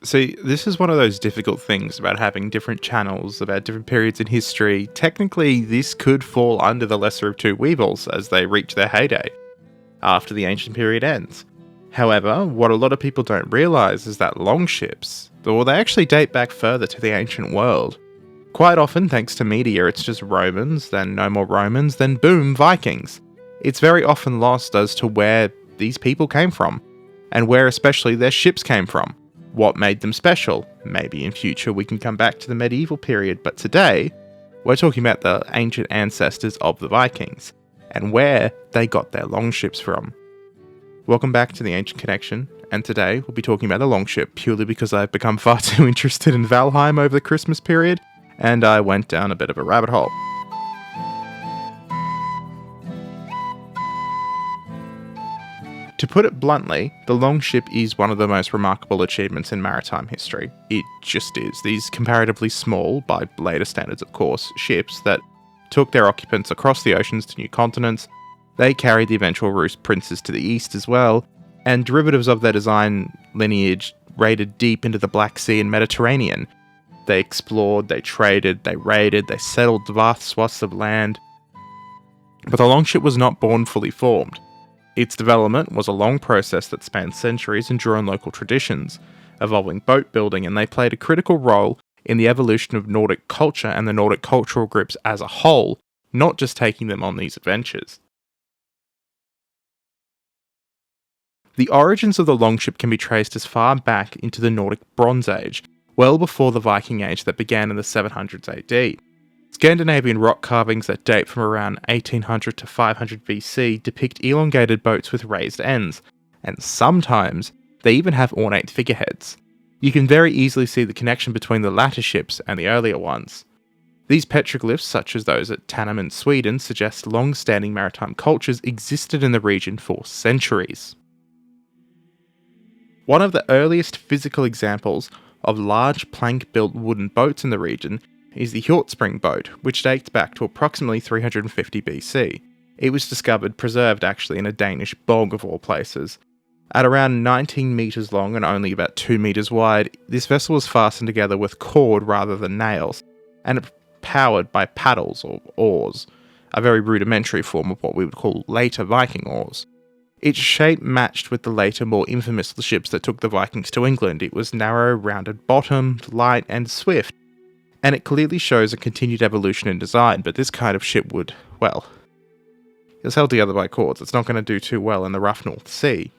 See, this is one of those difficult things about having different channels about different periods in history. Technically, this could fall under the lesser of two weevils as they reach their heyday after the ancient period ends. However, what a lot of people don't realise is that longships, well, they actually date back further to the ancient world. Quite often, thanks to media, it's just Romans, then no more Romans, then boom, Vikings. It's very often lost as to where these people came from, and where especially their ships came from. What made them special? Maybe in future we can come back to the medieval period, but today, we're talking about the ancient ancestors of the Vikings, and where they got their longships from. Welcome back to the Ancient Connection, and today we'll be talking about the Longship purely because I've become far too interested in Valheim over the Christmas period, and I went down a bit of a rabbit hole. To put it bluntly, the Longship is one of the most remarkable achievements in maritime history. It just is. These comparatively small, by later standards of course, ships that took their occupants across the oceans to new continents. They carried the eventual Rus princes to the east as well, and derivatives of their design lineage raided deep into the Black Sea and Mediterranean. They explored, they traded, they raided, they settled vast swaths of land. But the Longship was not born fully formed. Its development was a long process that spanned centuries and drew on local traditions, evolving boat building, and they played a critical role in the evolution of Nordic culture and the Nordic cultural groups as a whole, not just taking them on these adventures. The origins of the Longship can be traced as far back into the Nordic Bronze Age, well before the Viking Age that began in the 700s AD. Scandinavian rock carvings that date from around 1800 to 500 BC depict elongated boats with raised ends, and sometimes they even have ornate figureheads. You can very easily see the connection between the latter ships and the earlier ones. These petroglyphs, such as those at Tanum in Sweden, suggest long-standing maritime cultures existed in the region for centuries. One of the earliest physical examples of large plank-built wooden boats in the region is the Hjortspring boat, which dates back to approximately 350 BC. It was preserved actually in a Danish bog of all places. At around 19 metres long and only about 2 metres wide, this vessel was fastened together with cord rather than nails, and powered by paddles or oars, a very rudimentary form of what we would call later Viking oars. Its shape matched with the later, more infamous ships that took the Vikings to England. It was narrow, rounded bottomed, light and swift, and it clearly shows a continued evolution in design, but this kind of ship would, well, it's held together by cords. It's not going to do too well in the rough North Sea.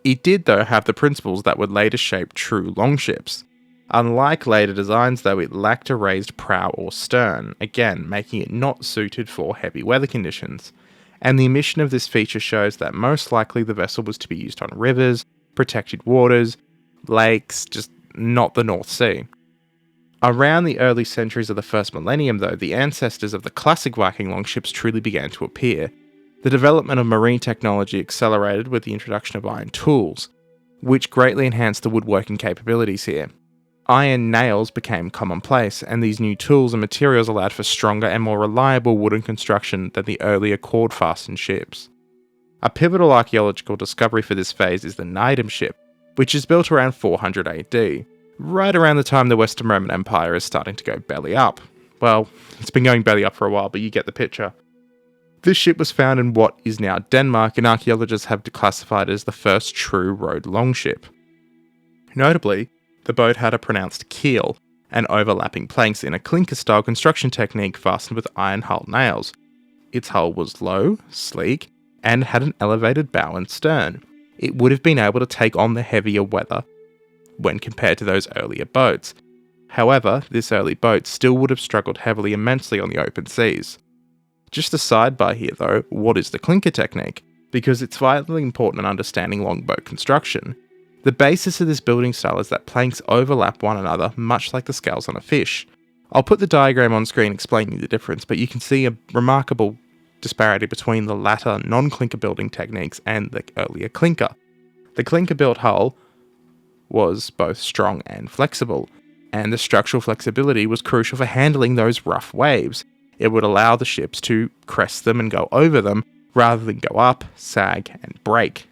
It did, though, have the principles that would later shape true longships. Unlike later designs, though, it lacked a raised prow or stern, again making it not suited for heavy weather conditions. And the omission of this feature shows that most likely the vessel was to be used on rivers, protected waters, lakes, just not the North Sea. Around the early centuries of the first millennium, though, the ancestors of the classic Viking longships truly began to appear. The development of marine technology accelerated with the introduction of iron tools, which greatly enhanced the woodworking capabilities here. Iron nails became commonplace, and these new tools and materials allowed for stronger and more reliable wooden construction than the earlier cord-fastened ships. A pivotal archaeological discovery for this phase is the Nidum ship, which is built around 400 AD. Right around the time the Western Roman Empire is starting to go belly up. Well, it's been going belly up for a while, but you get the picture. This ship was found in what is now Denmark, and archaeologists have classified it as the first true rowed longship. Notably, the boat had a pronounced keel and overlapping planks in a clinker-style construction technique fastened with iron hull nails. Its hull was low, sleek, and had an elevated bow and stern. It would have been able to take on the heavier weather when compared to those earlier boats. However, this early boat still would have struggled immensely on the open seas. Just a sidebar here though, what is the clinker technique? Because it's vitally important in understanding longboat construction. The basis of this building style is that planks overlap one another much like the scales on a fish. I'll put the diagram on screen explaining the difference, but you can see a remarkable disparity between the latter non-clinker building techniques and the earlier clinker. The clinker-built hull was both strong and flexible, and the structural flexibility was crucial for handling those rough waves. It would allow the ships to crest them and go over them, rather than go up, sag, and break.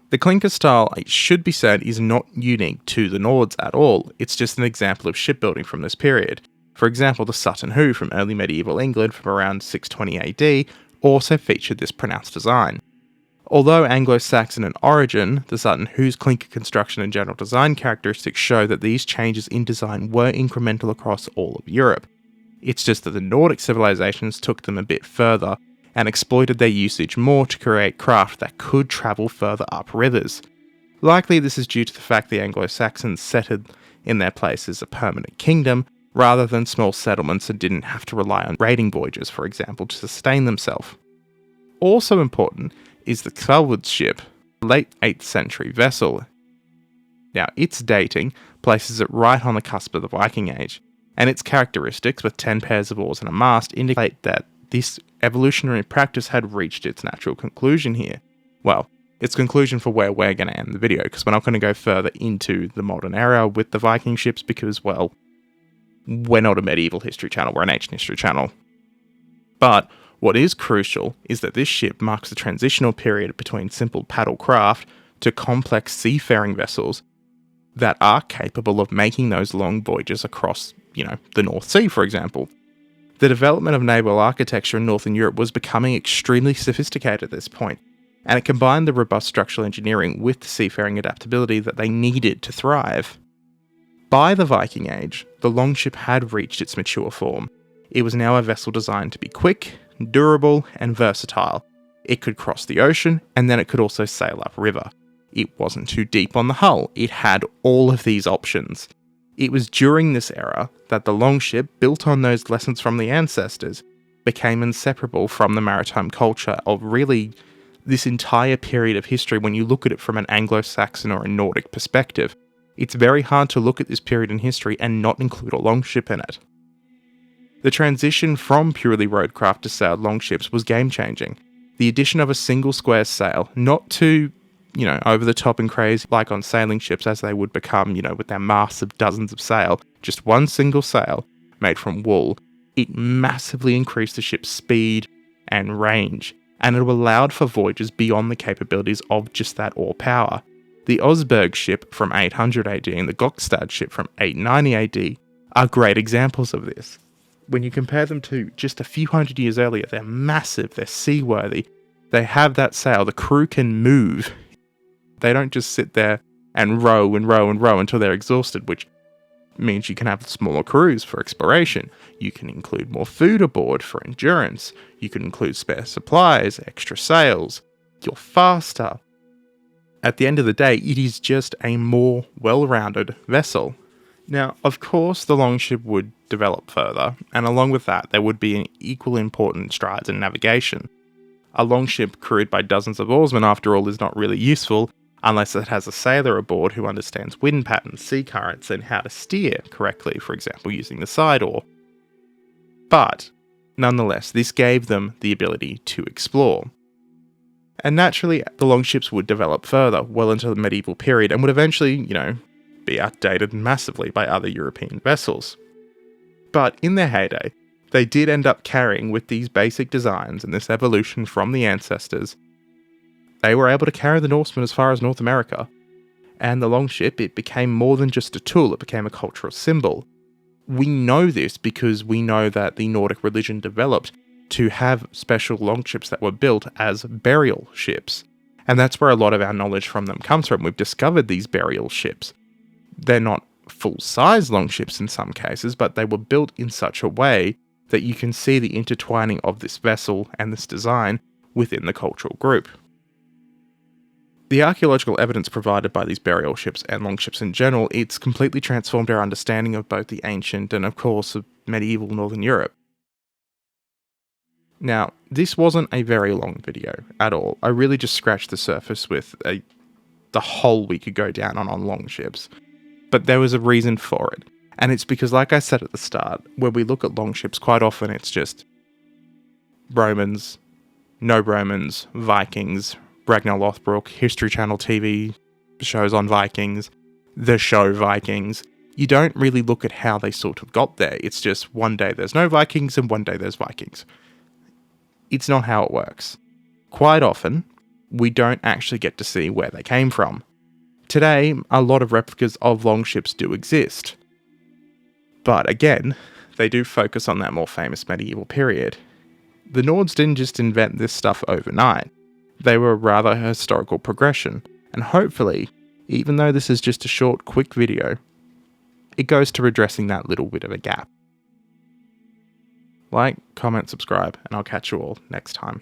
The clinker style, it should be said, is not unique to the Nords at all. It's just an example of shipbuilding from this period. For example, the Sutton Hoo from early medieval England from around 620 AD also featured this pronounced design. Although Anglo-Saxon in origin, the Sutton Hoo's clinker construction and general design characteristics show that these changes in design were incremental across all of Europe. It's just that the Nordic civilizations took them a bit further and exploited their usage more to create craft that could travel further up rivers. Likely this is due to the fact the Anglo-Saxons settled in their place as a permanent kingdom, rather than small settlements and didn't have to rely on raiding voyages, for example, to sustain themselves. Also important is the Kvalwood ship, a late 8th century vessel. Now, its dating places it right on the cusp of the Viking Age, and its characteristics, with 10 pairs of oars and a mast, indicate that this evolutionary practice had reached its natural conclusion here. Well, its conclusion for where we're going to end the video, because we're not going to go further into the modern era with the Viking ships because, well, we're not a medieval history channel, we're an ancient history channel. But what is crucial is that this ship marks the transitional period between simple paddle craft to complex seafaring vessels that are capable of making those long voyages across, the North Sea, for example. The development of naval architecture in Northern Europe was becoming extremely sophisticated at this point, and it combined the robust structural engineering with the seafaring adaptability that they needed to thrive. By the Viking Age, the Longship had reached its mature form. It was now a vessel designed to be quick, durable, and versatile. It could cross the ocean, and then it could also sail upriver. It wasn't too deep on the hull. It had all of these options. It was during this era that the Longship, built on those lessons from the ancestors, became inseparable from the maritime culture of really this entire period of history when you look at it from an Anglo-Saxon or a Nordic perspective. It's very hard to look at this period in history and not include a longship in it. The transition from purely roadcraft to sailed longships was game-changing. The addition of a single square sail, not too, over the top and crazy like on sailing ships as they would become, with their masts of dozens of sail, just one single sail made from wool, it massively increased the ship's speed and range, and it allowed for voyages beyond the capabilities of just that oar power. The Osberg ship from 800 AD and the Gokstad ship from 890 AD are great examples of this. When you compare them to just a few hundred years earlier, they're massive, they're seaworthy, they have that sail, the crew can move. They don't just sit there and row and row and row until they're exhausted, which means you can have smaller crews for exploration. You can include more food aboard for endurance. You can include spare supplies, extra sails. You're faster. At the end of the day, it is just a more well-rounded vessel. Now, of course, the Longship would develop further, and along with that, there would be an equal important strides in navigation. A longship crewed by dozens of oarsmen, after all, is not really useful unless it has a sailor aboard who understands wind patterns, sea currents, and how to steer correctly, for example, using the side oar. But, nonetheless, this gave them the ability to explore. And naturally, the longships would develop further, well into the medieval period, and would eventually, be outdated massively by other European vessels. But in their heyday, they did end up carrying with these basic designs and this evolution from the ancestors. They were able to carry the Norsemen as far as North America. And the Longship, it became more than just a tool, it became a cultural symbol. We know this because we know that the Nordic religion developed to have special longships that were built as burial ships. And that's where a lot of our knowledge from them comes from. We've discovered these burial ships. They're not full-size longships in some cases, but they were built in such a way that you can see the intertwining of this vessel and this design within the cultural group. The archaeological evidence provided by these burial ships and longships in general, it's completely transformed our understanding of both the ancient and, of course, of medieval Northern Europe. Now, this wasn't a very long video at all. I really just scratched the surface with the hole we could go down on longships. But there was a reason for it. And it's because, like I said at the start, when we look at longships, quite often it's just Romans, no Romans, Vikings, Ragnar Lothbrok, History Channel TV shows on Vikings, the show Vikings. You don't really look at how they sort of got there. It's just one day there's no Vikings and one day there's Vikings. It's not how it works. Quite often, we don't actually get to see where they came from. Today, a lot of replicas of longships do exist. But again, they do focus on that more famous medieval period. The Nords didn't just invent this stuff overnight. They were rather a historical progression, and hopefully, even though this is just a short, quick video, it goes to redressing that little bit of a gap. Like, comment, subscribe, and I'll catch you all next time.